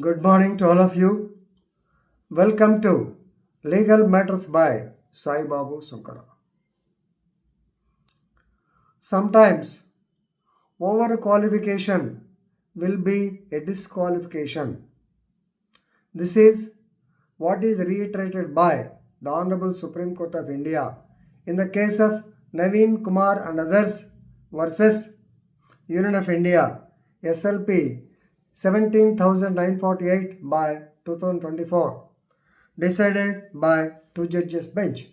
Good morning to all of you. Welcome to Legal Matters by Sai Babu Sunkara. Sometimes overqualification will be a disqualification. This is what is reiterated by the Honorable Supreme Court of India in the case of Naveen Kumar and others versus Union of India, SLP 17,948 by 2024, decided by two judges bench,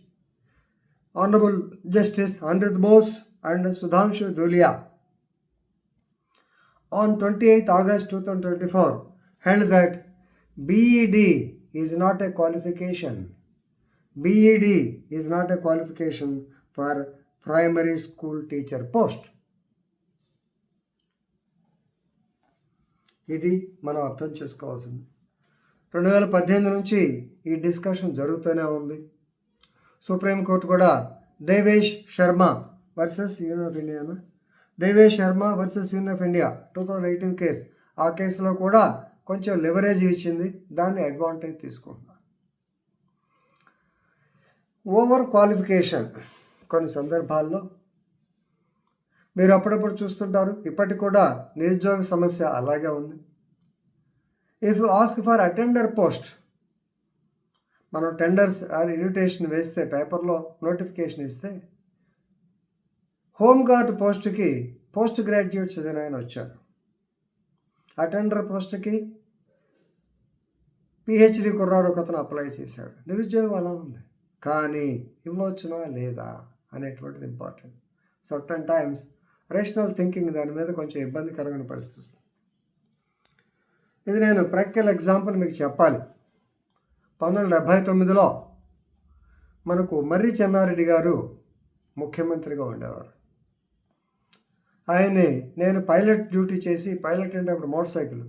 Honorable Justice Anirudh Bose and Sudhanshu Dhulia, on 28th August 2024, held that BEd is not a qualification. BEd is not a qualification for primary school teacher post. ఇది మనం అర్థం చేసుకోవాల్సింది. 2018 నుంచి ఈ discussion జరుగుతూనే ఉంది. Supreme court కూడా Devesh Sharma versus union of Indiana Devesh Sharma versus union of India 2018 case, ఆ కేసులో కూడా కొంచెం లివరేజ్ ఇచ్చింది, దాన్ని అడ్వాంటేజ్ తీసుకుంటున్నారు. ఓవర్ క్వాలిఫికేషన్ కొన్ని సందర్భాల్లో మీరు అప్పుడప్పుడు చూస్తుంటారు, ఇప్పటికి కూడా నిరుద్యోగ సమస్య అలాగే ఉంది. If you ask for attender post, మనం టెండర్స్ ఆర్ ఇన్విటేషన్ వేస్తే పేపర్లో నోటిఫికేషన్ ఇస్తే హోంగార్డ్ పోస్టుకి పోస్ట్ గ్రాడ్యుయేట్ చదివిన ఆయన వచ్చారు. అటెండర్ పోస్టుకి పిహెచ్డి కుర్రాడు ఒకతను అప్లై చేశాడు. నిరుద్యోగం అలా ఉంది, కానీ ఇవ్వచ్చునా లేదా అనేటువంటిది important. Certain times rational thinking దాని మీద కొంచెం ఇబ్బందికరమైన పరిస్థితి. ఇది నేను ప్రాక్టికల్ ఎగ్జాంపుల్ మీకు చెప్పాలి. 1979లో మనకు మర్రి చెన్నారెడ్డి గారు ముఖ్యమంత్రిగా ఉండేవారు. ఆయన్ని నేను పైలట్ డ్యూటీ చేసి, పైలట్ అంటే అప్పుడు మోటార్ సైకిల్,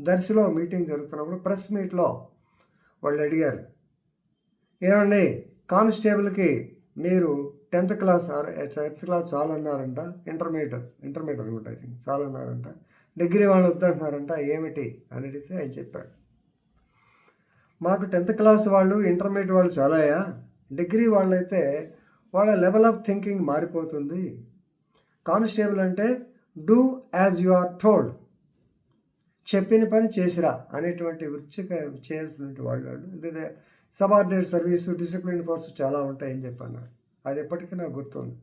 దర్శిలో మీటింగ్ జరుగుతున్నప్పుడు ప్రెస్ మీట్లో వాళ్ళు అడిగారు, ఏమండి కానిస్టేబుల్కి మీరు 10th క్లాస్ చాలు అన్నారంట, ఇంటర్మీడియట్ అనుకుంటా, ఐ థింక్ చాలు అన్నారంట, డిగ్రీ వాళ్ళు వద్దంటున్నారంట, ఏమిటి అని అడిగితే ఆయన చెప్పాడు, మాకు 10th క్లాస్ వాళ్ళు ఇంటర్మీడియట్ వాళ్ళు చాలాయా, డిగ్రీ వాళ్ళైతే వాళ్ళ లెవెల్ ఆఫ్ థింకింగ్ మారిపోతుంది. కానిస్టేబుల్ అంటే do as you are told, చెప్పిన పని చేసిరా అనేటువంటి వృత్తిక చేయాల్సినటువంటి వాళ్ళు. ఇది సబార్డినేట్ సర్వీసు, డిసిప్లిన్ ఫోర్స్ చాలా ఉంటాయని చెప్పన్నారు. అది ఎప్పటికీ నాకు గుర్తుంది.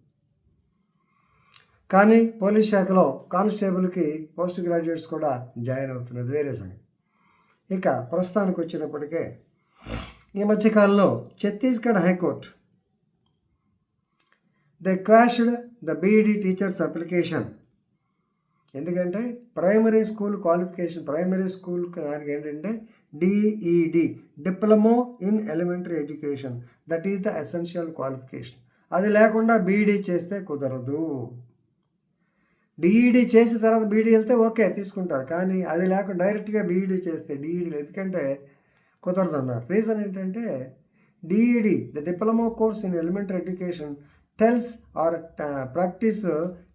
కానీ పోలీస్ శాఖలో కానిస్టేబుల్కి పోస్ట్ గ్రాడ్యుయేట్స్ కూడా జాయిన్ అవుతున్నది, వేరే సంగతి. ఇక ప్రస్తుతానికి వచ్చినప్పటికే ఈ మధ్యకాలంలో Chhattisgarh high court they quashed the BEd teachers application. ఎందుకంటే primary school qualification, primary school దానికి ఏంటంటే DEd, diploma in elementary education, that is the essential qualification. అది లేకుండా బీఈడి చేస్తే కుదరదు. డిఈడి చేసిన తర్వాత బీఈడి వెళ్తే ఓకే తీసుకుంటారు, కానీ అది లేకుండా డైరెక్ట్గా బీఈడి చేస్తే డిఈడి ఎందుకంటే కుదరదు అన్నారు. రీజన్ ఏంటంటే DEd, the diploma course in elementary education, tells our practice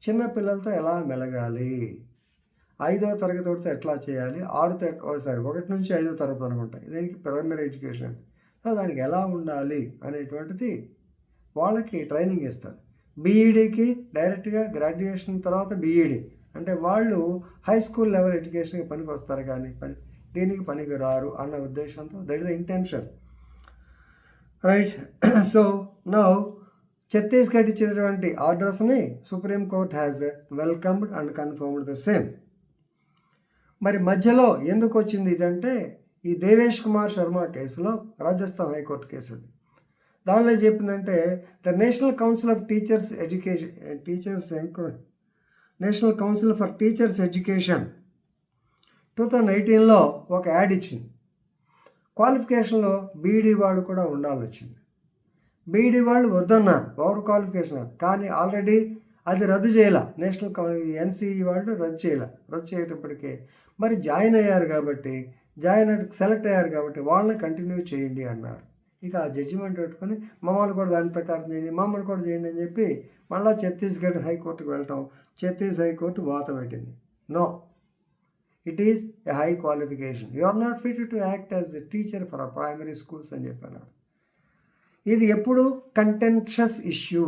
చిన్నపిల్లలతో ఎలా మెలగాలి, 5వ తరగతి వరకు ఎట్లా చేయాలి, 1 నుంచి 5వ తరగతి అనుకుంటాయి, దీనికి ప్రైమరీ ఎడ్యుకేషన్. సో దానికి ఎలా ఉండాలి అనేటువంటిది వాళ్ళకి ట్రైనింగ్ ఇస్తారు. బీఈడికి డైరెక్ట్గా గ్రాడ్యుయేషన్ తర్వాత బీఈడి అంటే వాళ్ళు హై స్కూల్ లెవెల్ ఎడ్యుకేషన్కి పనికి వస్తారు, కానీ దీనికి పనికి రారు అన్న ఉద్దేశంతో, that is the intention, right. So now Chhattisgarh ఇచ్చినటువంటి ఆర్డర్స్ని supreme court has welcomed and confirmed the same. మరి మధ్యలో ఎందుకు వచ్చింది ఇదంటే ఈ దేవేష్ కుమార్ శర్మ కేసులో, రాజస్థాన్ హైకోర్టు కేసు, దానిలో చెప్పిందంటే the national council of teachers education, national council for teachers education 2018లో ఒక యాడ్ ఇచ్చింది. క్వాలిఫికేషన్లో బీఈడి వాళ్ళు కూడా ఉండాలని వచ్చింది. బీఈడి వాళ్ళు వద్దన్నారు, ఓవర్ క్వాలిఫికేషన్, కానీ ఆల్రెడీ అది రద్దు చేయాల, నేషనల్ ఎన్సీఈ వాళ్ళు రద్దు చేయటప్పటికీ మరి జాయిన్ అయ్యారు కాబట్టి, సెలెక్ట్ అయ్యారు కాబట్టి వాళ్ళని కంటిన్యూ చేయండి అన్నారు. ఇక ఆ జడ్జిమెంట్ పెట్టుకొని మమ్మల్ని కూడా దాని ప్రకారం చేయండి, మమ్మల్ని కూడా చేయండి అని చెప్పి మళ్ళీ ఛత్తీస్గఢ్ హైకోర్టుకు వెళ్ళటం, ఛత్తీస్ హైకోర్టు వాత పెట్టింది. No, it is a high qualification. You are not fit to act as a teacher for primary schools అని చెప్పాను. ఇది ఎప్పుడు కంటెన్షియస్ ఇష్యూ,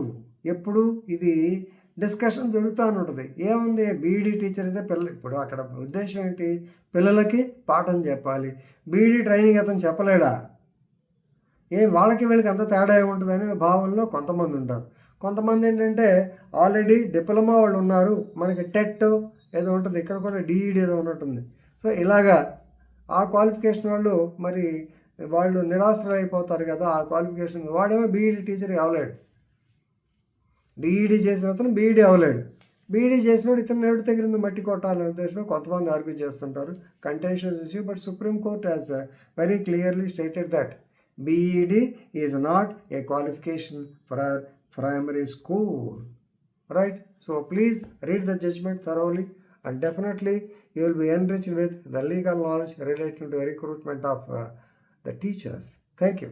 ఎప్పుడు ఇది డిస్కషన్ జరుగుతూ ఉంటుంది. ఏముంది, బీఈడీ టీచర్ అయితే ఇప్పుడు అక్కడ ఉద్దేశం ఏంటి, పిల్లలకి పాఠం చెప్పాలి. బీఈడీ ట్రైనింగ్ అతను చెప్పలేడా, వాళ్ళకి వీళ్ళకి అంత తేడా ఏముంటుందనే భావనలో కొంతమంది ఉంటారు. కొంతమంది ఏంటంటే ఆల్రెడీ డిప్లొమా వాళ్ళు ఉన్నారు, మనకి టెట్ ఏదో ఉంటుంది, ఇక్కడ కూడా డిఈడి ఏదో ఉన్నట్టుంది. సో ఇలాగా ఆ క్వాలిఫికేషన్ వాళ్ళు మరి వాళ్ళు నిరాశ్రలు అయిపోతారు కదా. ఆ క్వాలిఫికేషన్ వాడేమో బీఈడీ టీచర్ అవ్వలేడు, డిఈడి చేసిన అతను బీఈడీ అవ్వలేడు. బీఈడీ చేసినప్పుడు ఇతను ఎవరి దగ్గర మట్టి కొట్టాలనే ఉద్దేశంలో కొంతమంది ఆర్గ్యూ చేస్తుంటారు. Contentious issue. But supreme court has very clearly stated that BEd is not a qualification for a primary school, right? So please read the judgment thoroughly, and definitely you will be enriched with the legal knowledge related to the recruitment of the teachers. Thank you.